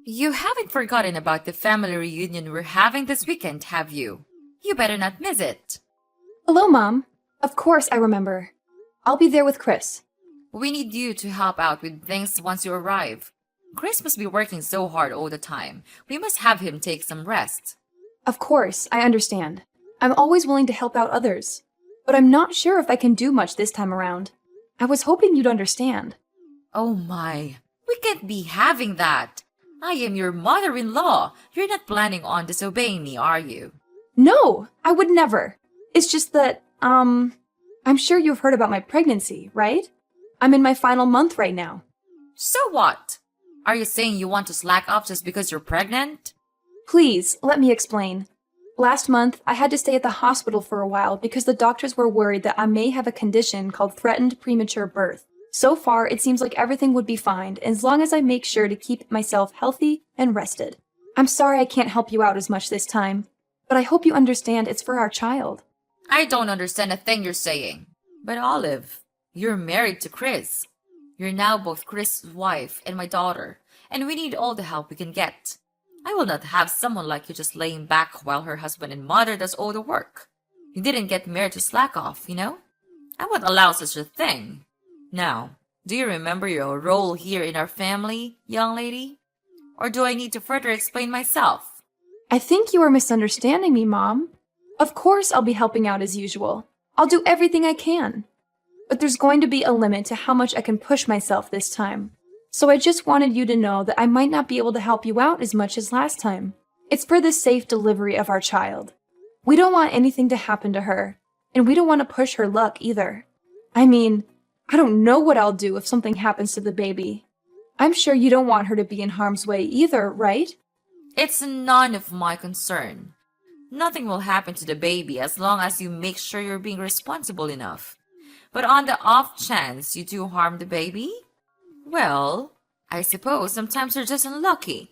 You haven't forgotten about the family reunion we're having this weekend, have you? You better not miss it. Hello, Mom. Of course I remember. I'll be there with Chris. We need you to help out with things once you arrive. Chris must be working so hard all the time. We must have him take some rest. Of course, I understand. I'm always willing to help out others. But I'm not sure if I can do much this time around. I was hoping you'd understand. Oh my, we can't be having that. I am your mother-in-law. You're not planning on disobeying me, are you? No, I would never. It's just that, I'm sure you've heard about my pregnancy, right? I'm in my final month right now. So what? Are you saying you want to slack off just because you're pregnant? Please, let me explain. Last month, I had to stay at the hospital for a while because the doctors were worried that I may have a condition called threatened premature birth. So far, it seems like everything would be fine as long as I make sure to keep myself healthy and rested. I'm sorry I can't help you out as much this time, but I hope you understand it's for our child. I don't understand a thing you're saying. But Olive, you're married to Chris. You're now both Chris's wife and my daughter, and we need all the help we can get. I will not have someone like you just laying back while her husband and mother does all the work. You didn't get married to slack off, you know? I won't allow such a thing. Now, do you remember your role here in our family, young lady? Or do I need to further explain myself? I think you are misunderstanding me, Mom. Of course I'll be helping out as usual. I'll do everything I can. But there's going to be a limit to how much I can push myself this time. So I just wanted you to know that I might not be able to help you out as much as last time. It's for the safe delivery of our child. We don't want anything to happen to her, and we don't want to push her luck either. I mean, I don't know what I'll do if something happens to the baby. I'm sure you don't want her to be in harm's way either, right? It's none of my concern. Nothing will happen to the baby as long as you make sure you're being responsible enough. But on the off chance you do harm the baby, well, I suppose sometimes you're just unlucky.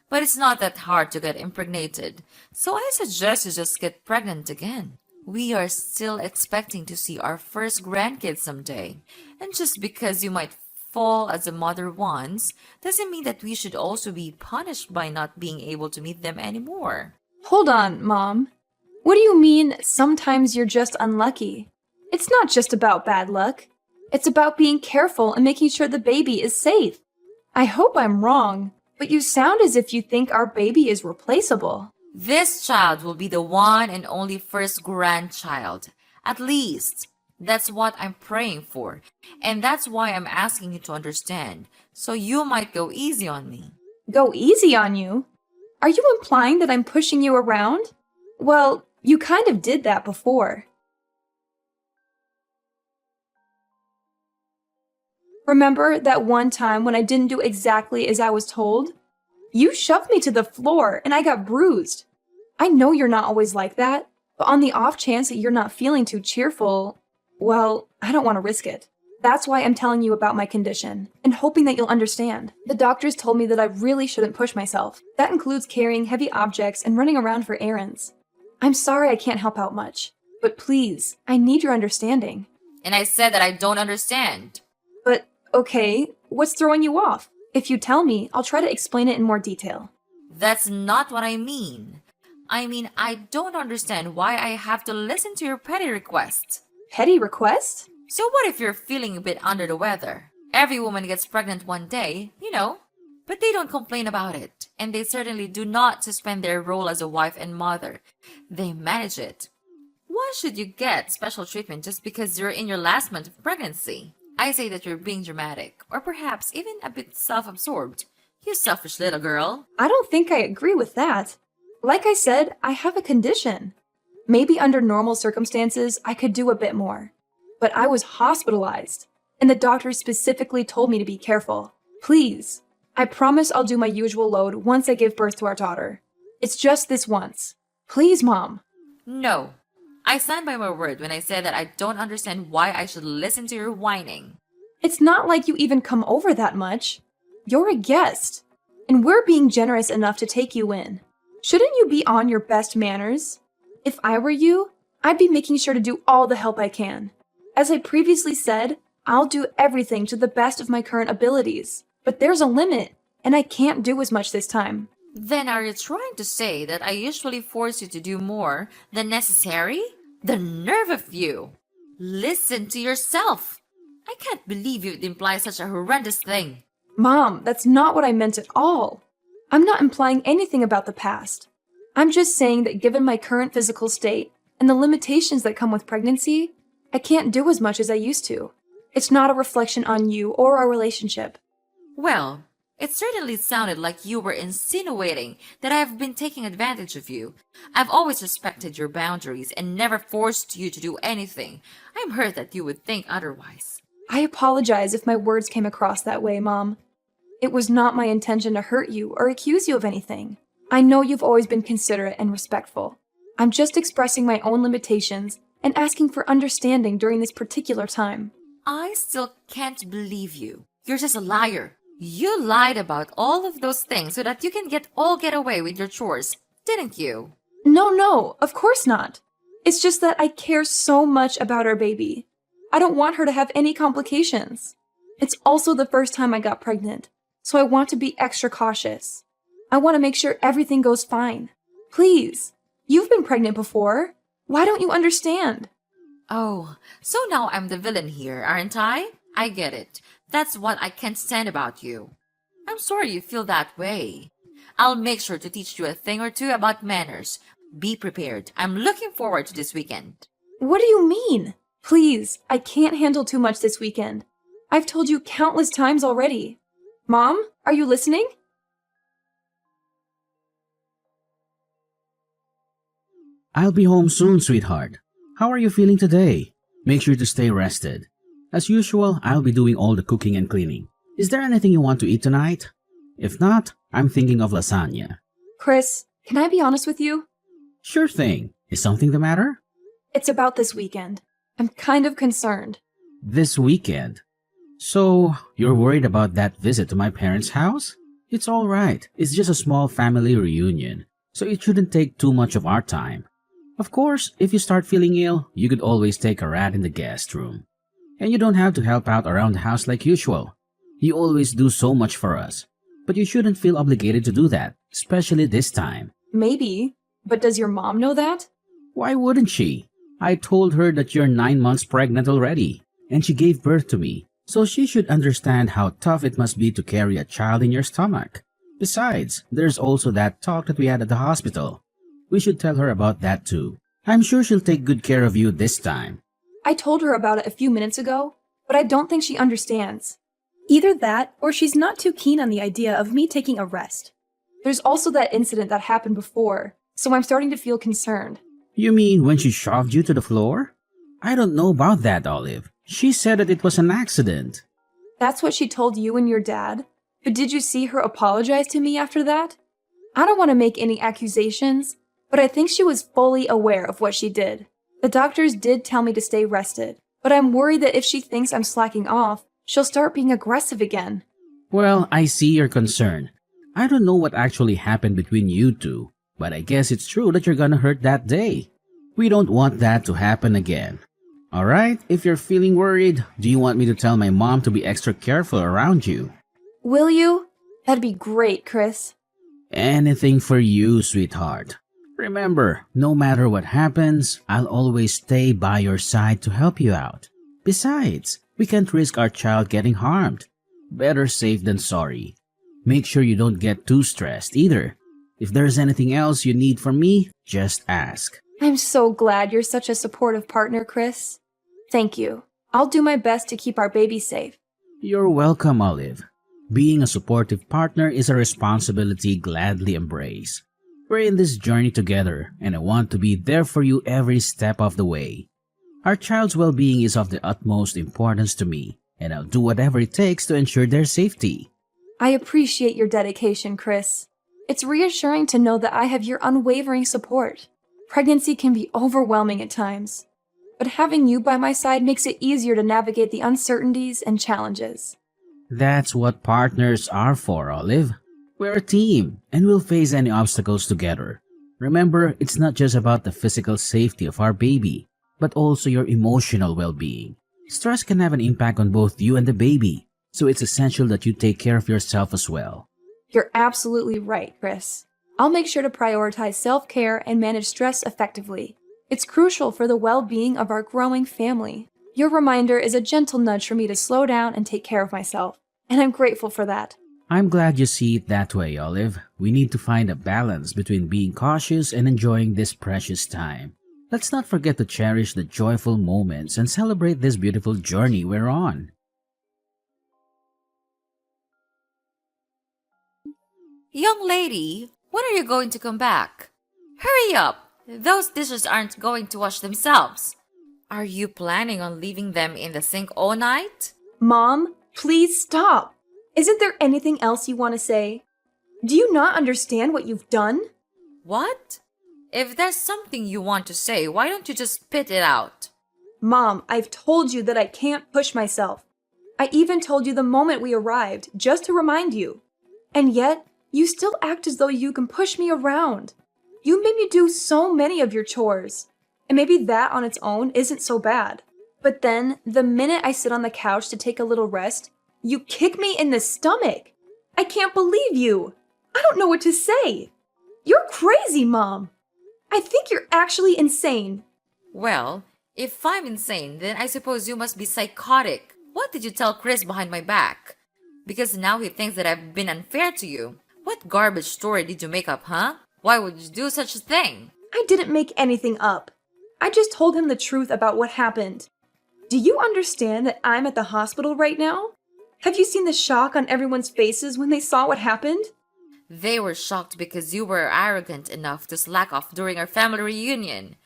But it's not that hard to get impregnated, so I suggest you just get pregnant again. We are still expecting to see our first grandkids someday, and just because you might fall as a mother once, doesn't mean that we should also be punished by not being able to meet them anymore. Hold on, Mom. What do you mean, sometimes you're just unlucky? It's not just about bad luck. It's about being careful and making sure the baby is safe. I hope I'm wrong, but you sound as if you think our baby is replaceable. This child will be the one and only first grandchild. At least, that's what I'm praying for. And that's why I'm asking you to understand. So you might go easy on me. Go easy on you? Are you implying that I'm pushing you around? Well, you kind of did that before. Remember that one time when I didn't do exactly as I was told? You shoved me to the floor and I got bruised. I know you're not always like that, but on the off chance that you're not feeling too cheerful, well, I don't want to risk it. That's why I'm telling you about my condition, and hoping that you'll understand. The doctors told me that I really shouldn't push myself. That includes carrying heavy objects and running around for errands. I'm sorry I can't help out much, but please, I need your understanding. And I said that I don't understand. But, okay, what's throwing you off? If you tell me, I'll try to explain it in more detail. That's not what I mean. I don't understand why I have to listen to your petty requests. Petty request? So what if you're feeling a bit under the weather? Every woman gets pregnant one day, you know, but they don't complain about it. And they certainly do not suspend their role as a wife and mother. They manage it. Why should you get special treatment just because you're in your last month of pregnancy? I say that you're being dramatic, or perhaps even a bit self-absorbed. You selfish little girl. I don't think I agree with that. Like I said, I have a condition. Maybe under normal circumstances, I could do a bit more. But I was hospitalized, and the doctor specifically told me to be careful. Please, I promise I'll do my usual load once I give birth to our daughter. It's just this once. Please, Mom. No. I stand by my word when I say that I don't understand why I should listen to your whining. It's not like you even come over that much. You're a guest, and we're being generous enough to take you in. Shouldn't you be on your best manners? If I were you, I'd be making sure to do all the help I can. As I previously said, I'll do everything to the best of my current abilities. But there's a limit. and I can't do as much this time. Then are you trying to say that I usually force you to do more than necessary? The nerve of you! Listen to yourself! I can't believe you'd imply such a horrendous thing. Mom, that's not what I meant at all. I'm not implying anything about the past. I'm just saying that given my current physical state and the limitations that come with pregnancy, I can't do as much as I used to. It's not a reflection on you or our relationship. Well, it certainly sounded like you were insinuating that I have been taking advantage of you. I've always respected your boundaries and never forced you to do anything. I'm hurt that you would think otherwise. I apologize if my words came across that way, Mom. It was not my intention to hurt you or accuse you of anything. I know you've always been considerate and respectful. I'm just expressing my own limitations and asking for understanding during this particular time. I still can't believe you. You're just a liar. You lied about all of those things so that you can get away with your chores, didn't you? No, of course not. It's just that I care so much about our baby. I don't want her to have any complications. It's also the first time I got pregnant, so I want to be extra cautious. I want to make sure everything goes fine. Please, you've been pregnant before. Why don't you understand? Oh, so now I'm the villain here, aren't I? I get it. That's what I can't stand about you. I'm sorry you feel that way. I'll make sure to teach you a thing or two about manners. Be prepared. I'm looking forward to this weekend. What do you mean? Please, I can't handle too much this weekend. I've told you countless times already. Mom, are you listening? I'll be home soon, sweetheart. How are you feeling today? Make sure to stay rested. As usual, I'll be doing all the cooking and cleaning. Is there anything you want to eat tonight? If not, I'm thinking of lasagna. Chris, can I be honest with you? Sure thing. Is something the matter? It's about this weekend. I'm kind of concerned. This weekend? So, you're worried about that visit to my parents' house? It's all right. It's just a small family reunion, so it shouldn't take too much of our time. Of course, if you start feeling ill, you could always take a rat in the guest room. And you don't have to help out around the house like usual. You always do so much for us. But you shouldn't feel obligated to do that, especially this time. Maybe, but does your mom know that? Why wouldn't she? I told her that you're 9 months pregnant already, and she gave birth to me, so she should understand how tough it must be to carry a child in your stomach. Besides, there's also that talk that we had at the hospital. We should tell her about that too. I'm sure she'll take good care of you this time. I told her about it a few minutes ago, but I don't think she understands. Either that, or she's not too keen on the idea of me taking a rest. There's also that incident that happened before, so I'm starting to feel concerned. You mean when she shoved you to the floor? I don't know about that, Olive. She said that it was an accident. That's what she told you and your dad? But did you see her apologize to me after that? I don't want to make any accusations, but I think she was fully aware of what she did. The doctors did tell me to stay rested, but I'm worried that if she thinks I'm slacking off, she'll start being aggressive again. Well, I see your concern. I don't know what actually happened between you two, but I guess it's true that you're gonna hurt that day. We don't want that to happen again. Alright, if you're feeling worried, do you want me to tell my mom to be extra careful around you? Will you? That'd be great, Chris. Anything for you, sweetheart. Remember, no matter what happens, I'll always stay by your side to help you out. Besides, we can't risk our child getting harmed. Better safe than sorry. Make sure you don't get too stressed either. If there's anything else you need from me, just ask. I'm so glad you're such a supportive partner, Chris. Thank you. I'll do my best to keep our baby safe. You're welcome, Olive. Being a supportive partner is a responsibility gladly embrace. We're in this journey together, and I want to be there for you every step of the way. Our child's well-being is of the utmost importance to me, and I'll do whatever it takes to ensure their safety. I appreciate your dedication, Chris. It's reassuring to know that I have your unwavering support. Pregnancy can be overwhelming at times, but having you by my side makes it easier to navigate the uncertainties and challenges. That's what partners are for, Olive. We're a team, and we'll face any obstacles together. Remember, it's not just about the physical safety of our baby, but also your emotional well-being. Stress can have an impact on both you and the baby, so it's essential that you take care of yourself as well. You're absolutely right, Chris. I'll make sure to prioritize self-care and manage stress effectively. It's crucial for the well-being of our growing family. Your reminder is a gentle nudge for me to slow down and take care of myself, and I'm grateful for that. I'm glad you see it that way, Olive. We need to find a balance between being cautious and enjoying this precious time. Let's not forget to cherish the joyful moments and celebrate this beautiful journey we're on. Young lady, when are you going to come back? Hurry up! Those dishes aren't going to wash themselves. Are you planning on leaving them in the sink all night? Mom, please stop. Isn't there anything else you want to say? Do you not understand what you've done? What? If there's something you want to say, why don't you just spit it out? Mom, I've told you that I can't push myself. I even told you the moment we arrived, just to remind you. And yet, you still act as though you can push me around. You made me do so many of your chores. And maybe that on its own isn't so bad. But then, the minute I sit on the couch to take a little rest, you kick me in the stomach. I can't believe you. I don't know what to say. You're crazy, Mom. I think you're actually insane. Well, if I'm insane, then I suppose you must be psychotic. What did you tell Chris behind my back? Because now he thinks that I've been unfair to you. What garbage story did you make up, huh? Why would you do such a thing? I didn't make anything up. I just told him the truth about what happened. Do you understand that I'm at the hospital right now? Have you seen the shock on everyone's faces when they saw what happened? They were shocked because you were arrogant enough to slack off during our family reunion.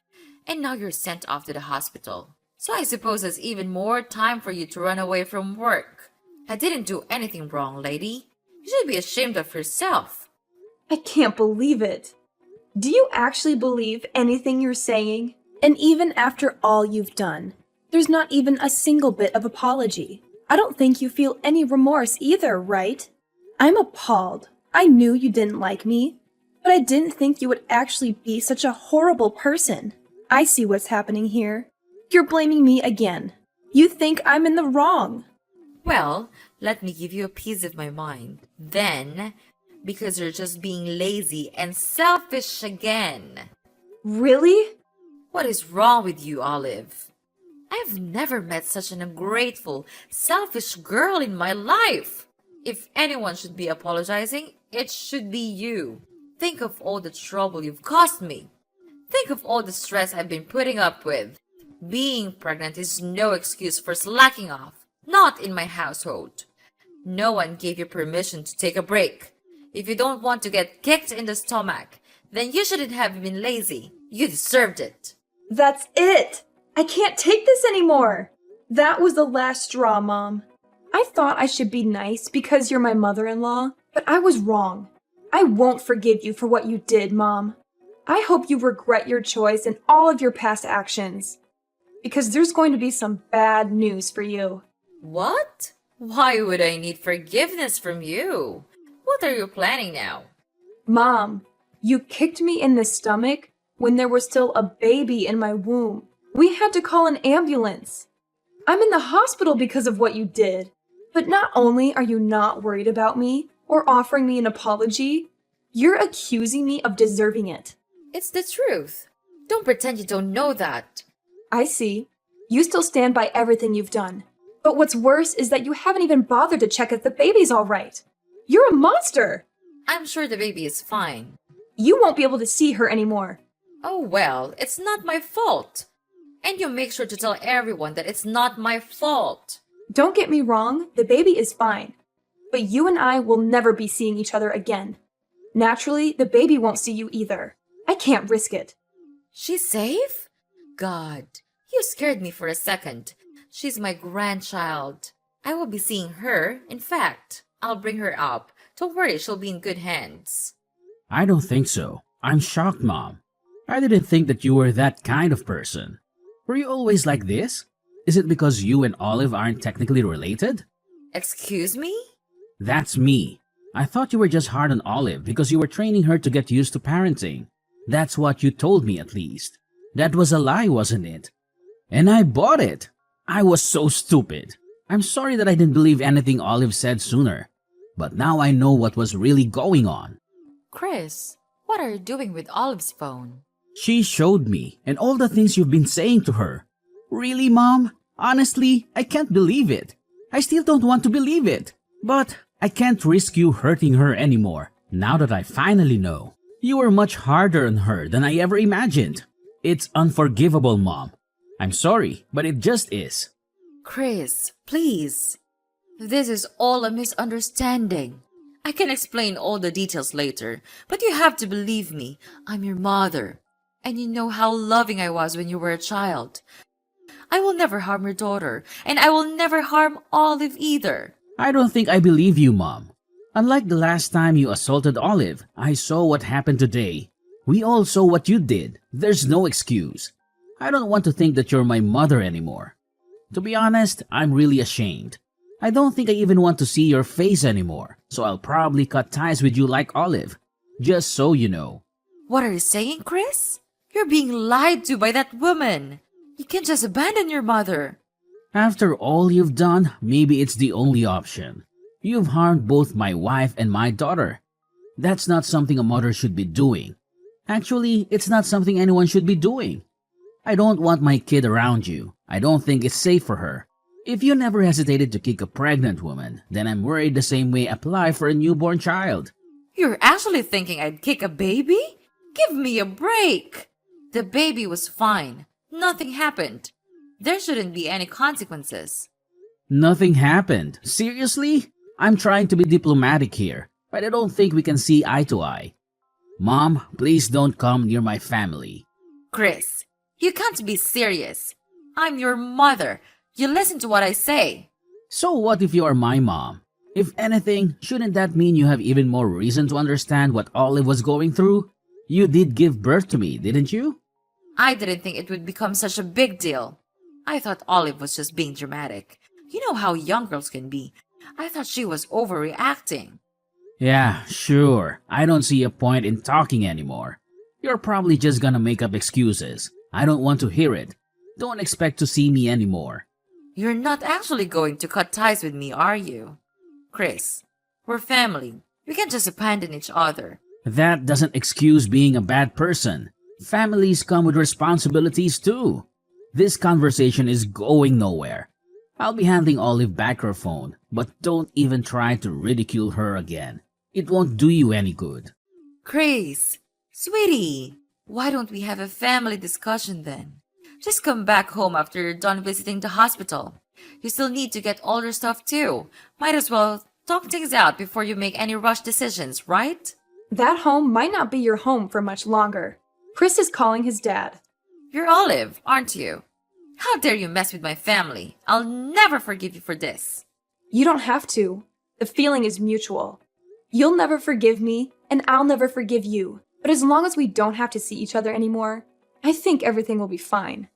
And now you're sent off to the hospital. So I suppose there's even more time for you to run away from work. I didn't do anything wrong, lady. You should be ashamed of yourself. I can't believe it. Do you actually believe anything you're saying? And even after all you've done, there's not even a single bit of apology. I don't think you feel any remorse either, right? I'm appalled. I knew you didn't like me, but I didn't think you would actually be such a horrible person. I see what's happening here. You're blaming me again. You think I'm in the wrong. Well, let me give you a piece of my mind. Then, because you're just being lazy and selfish again. Really? What is wrong with you, Olive? I've never met such an ungrateful, selfish girl in my life. If anyone should be apologizing, it should be you. Think of all the trouble you've caused me. Think of all the stress I've been putting up with. Being pregnant is no excuse for slacking off. Not in my household. No one gave you permission to take a break. If you don't want to get kicked in the stomach, then you shouldn't have been lazy. You deserved it. That's it. I can't take this anymore. That was the last straw, Mom. I thought I should be nice because you're my mother-in-law, but I was wrong. I won't forgive you for what you did, Mom. I hope you regret your choice and all of your past actions. Because there's going to be some bad news for you. What? Why would I need forgiveness from you? What are you planning now? Mom, you kicked me in the stomach when there was still a baby in my womb. We had to call an ambulance. I'm in the hospital because of what you did. But not only are you not worried about me or offering me an apology, you're accusing me of deserving it. It's the truth. Don't pretend you don't know that. I see. You still stand by everything you've done. But what's worse is that you haven't even bothered to check if the baby's all right. You're a monster. I'm sure the baby is fine. You won't be able to see her anymore. Oh well, it's not my fault. And you make sure to tell everyone that it's not my fault. Don't get me wrong, the baby is fine. But you and I will never be seeing each other again. Naturally, the baby won't see you either. I can't risk it. She's safe? God, you scared me for a second. She's my grandchild. I will be seeing her. In fact, I'll bring her up. Don't worry, she'll be in good hands. I don't think so. I'm shocked, Mom. I didn't think that you were that kind of person. Were you always like this? Is it because you and Olive aren't technically related? Excuse me? That's me. I thought you were just hard on Olive because you were training her to get used to parenting. That's what you told me at least. That was a lie, wasn't it? And I bought it. I was so stupid. I'm sorry that I didn't believe anything Olive said sooner. But now I know what was really going on. Chris, what are you doing with Olive's phone? She showed me, and all the things you've been saying to her. Really, Mom? Honestly, I can't believe it. I still don't want to believe it. But I can't risk you hurting her anymore, now that I finally know. You were much harder on her than I ever imagined. It's unforgivable, Mom. I'm sorry, but it just is. Chris, please. This is all a misunderstanding. I can explain all the details later, but you have to believe me. I'm your mother, and you know how loving I was when you were a child. I will never harm your daughter, and I will never harm Olive either. I don't think I believe you, Mom. Unlike the last time you assaulted Olive, I saw what happened today. We all saw what you did. There's no excuse. I don't want to think that you're my mother anymore. To be honest, I'm really ashamed. I don't think I even want to see your face anymore, so I'll probably cut ties with you like Olive. Just so you know. What are you saying, Chris? You're being lied to by that woman. You can't just abandon your mother. After all you've done, maybe it's the only option. You've harmed both my wife and my daughter. That's not something a mother should be doing. Actually, it's not something anyone should be doing. I don't want my kid around you. I don't think it's safe for her. If you never hesitated to kick a pregnant woman, then I'm worried the same way apply for a newborn child. You're actually thinking I'd kick a baby? Give me a break. The baby was fine. Nothing happened. There shouldn't be any consequences. Nothing happened. Seriously? I'm trying to be diplomatic here, but I don't think we can see eye to eye. Mom, please don't come near my family. Chris, you can't be serious. I'm your mother. You listen to what I say. So what if you are my mom? If anything, shouldn't that mean you have even more reason to understand what Olive was going through? You did give birth to me, didn't you? I didn't think it would become such a big deal. I thought Olive was just being dramatic. You know how young girls can be. I thought she was overreacting. Yeah, sure. I don't see a point in talking anymore. You're probably just gonna make up excuses. I don't want to hear it. Don't expect to see me anymore. You're not actually going to cut ties with me, are you? Chris, we're family. We can't just abandon each other. That doesn't excuse being a bad person. Families come with responsibilities too. This conversation is going nowhere. I'll be handing Olive back her phone, but don't even try to ridicule her again. It won't do you any good. Chris, sweetie, why don't we have a family discussion then? Just come back home after you're done visiting the hospital. You still need to get all your stuff too. Might as well talk things out before you make any rush decisions, right? That home might not be your home for much longer. Chris is calling his dad. You're Olive, aren't you? How dare you mess with my family? I'll never forgive you for this. You don't have to. The feeling is mutual. You'll never forgive me, and I'll never forgive you. But as long as we don't have to see each other anymore, I think everything will be fine.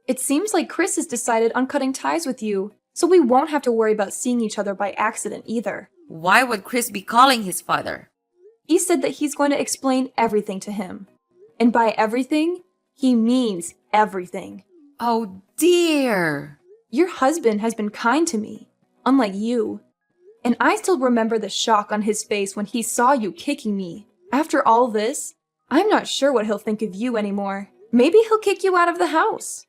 It seems like Chris has decided on cutting ties with you, so we won't have to worry about seeing each other by accident either. Why would Chris be calling his father? He said that he's going to explain everything to him. And by everything, he means everything. Oh dear. Your husband has been kind to me, unlike you. And I still remember the shock on his face when he saw you kicking me. After all this, I'm not sure what he'll think of you anymore. Maybe he'll kick you out of the house.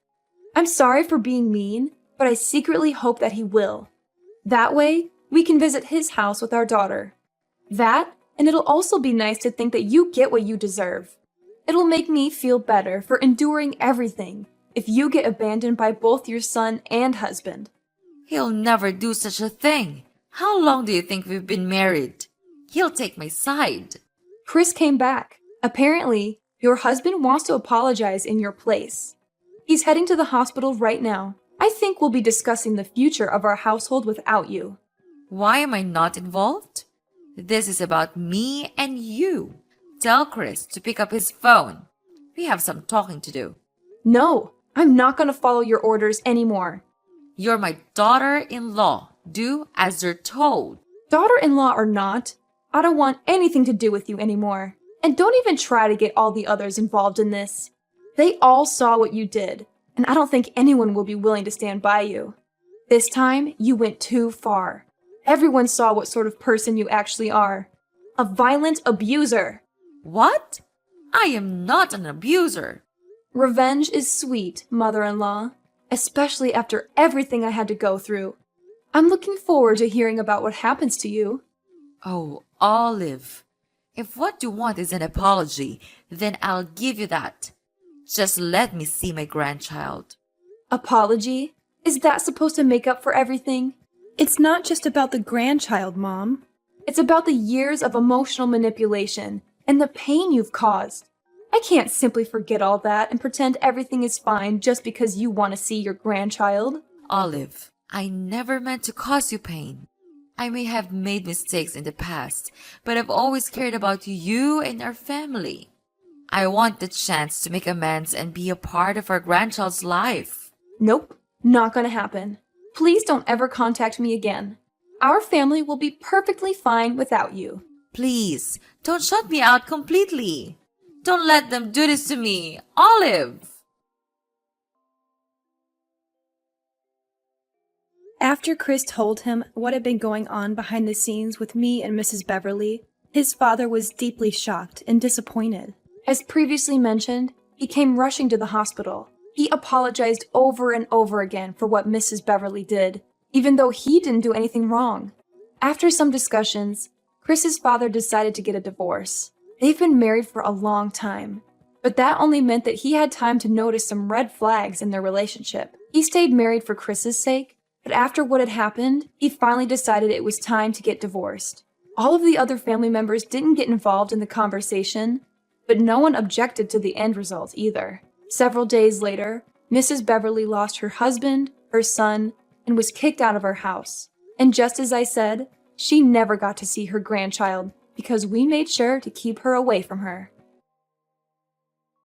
I'm sorry for being mean, but I secretly hope that he will. That way, we can visit his house with our daughter. That, and it'll also be nice to think that you get what you deserve. It'll make me feel better for enduring everything if you get abandoned by both your son and husband. He'll never do such a thing. How long do you think we've been married? He'll take my side. Chris came back. Apparently, your husband wants to apologize in your place. He's heading to the hospital right now. I think we'll be discussing the future of our household without you. Why am I not involved? This is about me and you. Tell Chris to pick up his phone. We have some talking to do. No, I'm not going to follow your orders anymore. You're my daughter-in-law. Do as you're told. Daughter-in-law or not, I don't want anything to do with you anymore. And don't even try to get all the others involved in this. They all saw what you did, and I don't think anyone will be willing to stand by you. This time, you went too far. Everyone saw what sort of person you actually are. A violent abuser. What? I am not an abuser. Revenge is sweet, mother-in-law, especially after everything I had to go through. I'm looking forward to hearing about what happens to you. Oh, Olive. If what you want is an apology, then I'll give you that. Just let me see my grandchild. Apology? Is that supposed to make up for everything? It's not just about the grandchild, Mom. It's about the years of emotional manipulation and the pain you've caused. I can't simply forget all that and pretend everything is fine just because you want to see your grandchild. Olive, I never meant to cause you pain. I may have made mistakes in the past, but I've always cared about you and our family. I want the chance to make amends and be a part of our grandchild's life. Nope, not gonna happen. Please don't ever contact me again. Our family will be perfectly fine without you. Please, don't shut me out completely. Don't let them do this to me, Olive. After Chris told him what had been going on behind the scenes with me and Mrs. Beverly, his father was deeply shocked and disappointed. As previously mentioned, he came rushing to the hospital. He apologized over and over again for what Mrs. Beverly did, even though he didn't do anything wrong. After some discussions, Chris's father decided to get a divorce. They've been married for a long time, but that only meant that he had time to notice some red flags in their relationship. He stayed married for Chris's sake, but after what had happened, he finally decided it was time to get divorced. All of the other family members didn't get involved in the conversation, but no one objected to the end result either. Several days later, Mrs. Beverly lost her husband, her son, and was kicked out of her house. And just as I said, she never got to see her grandchild because we made sure to keep her away from her.